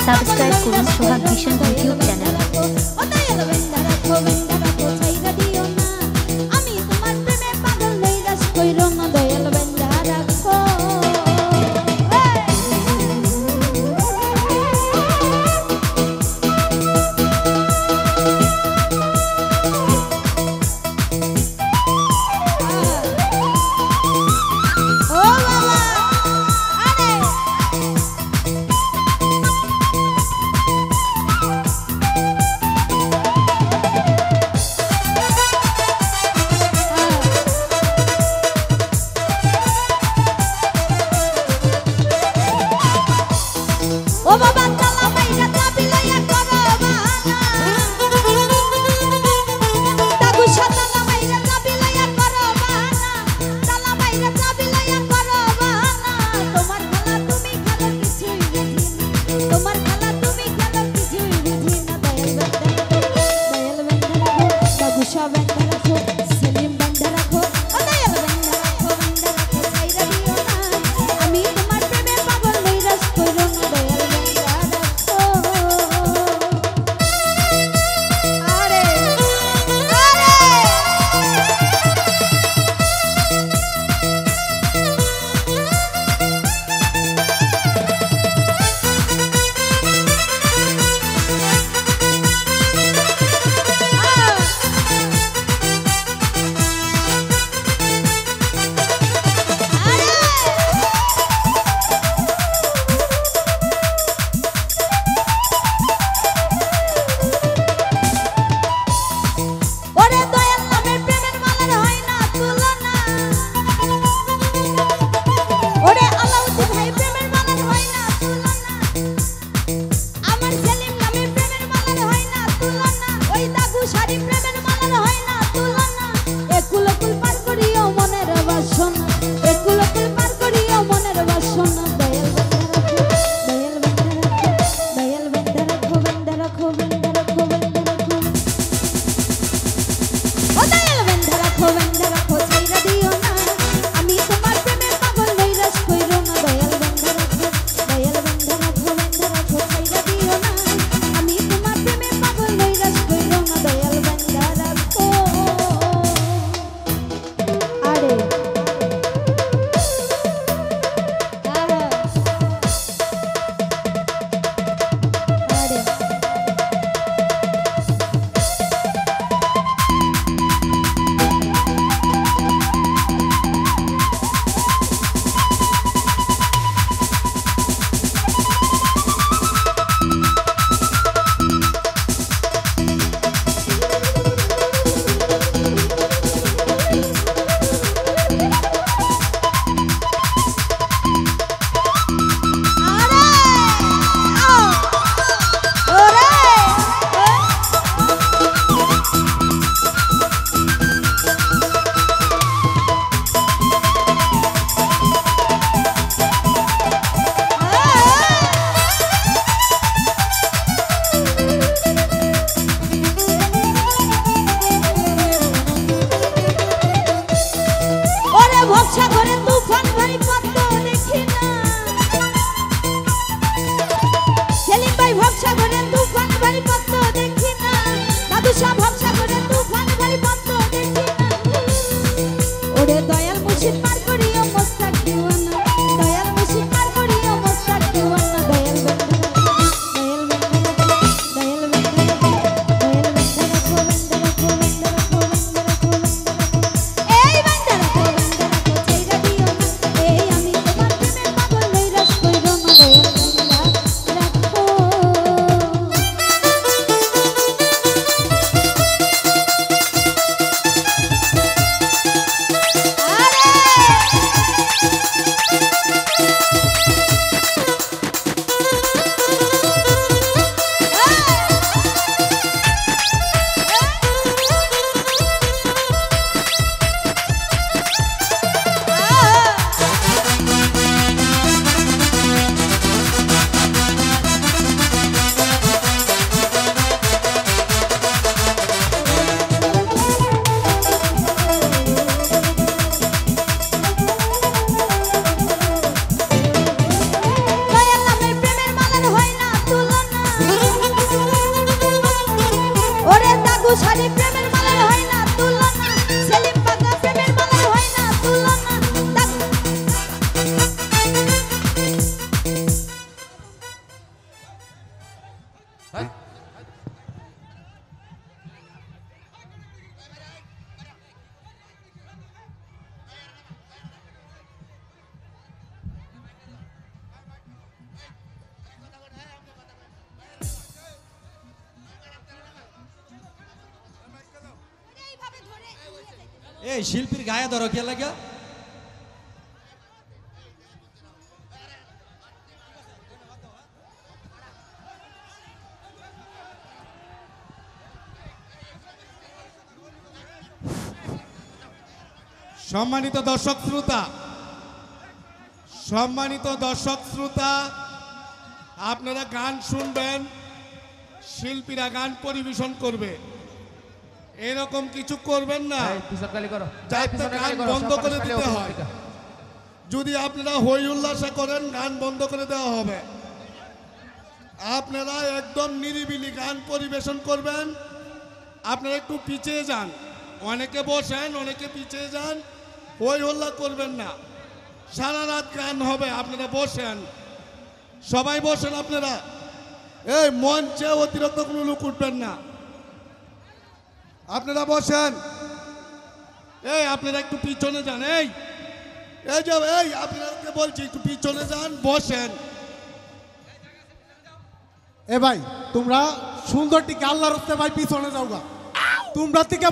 Subscribe করুন সোহাগ vision YouTube channel. এই শিল্পীর গায়ে ধরো কে লাগে? সম্মানিত দর্শক শ্রোতা, আপনারা গান শুনবেন, শিল্পীরা গান পরিবেশন করবে, এরকম কিছু করবেন না যাতে গান বন্ধ করে দিতে হয়। যদি আপনারা হই উল্লাসে করেন গান বন্ধ করে দেওয়া হবে। আপনারা একদম নিরিবিলি গান পরিবেশন করবেন। আপনারা একটু পিছিয়ে যান, অনেকে বসেন অনেকে পিছিয়ে যান, হই হল্লা করবেন না। সারা রাত গান হবে, আপনারা বসেন, সবাই বসেন। আপনারা এই মঞ্চে অতিরিক্ত কোনো লোক উঠবেন না, আপনারা বসেন। এই আপনারা একটু পিছনে যান, এই আপনাদেরকে বলছি একটু পিছনে যান, বসেন। এ ভাই তোমরা সুন্দর টিকে আল্লাহর হস্তে ভাই পিছনে যাও গা তোমরা থেকে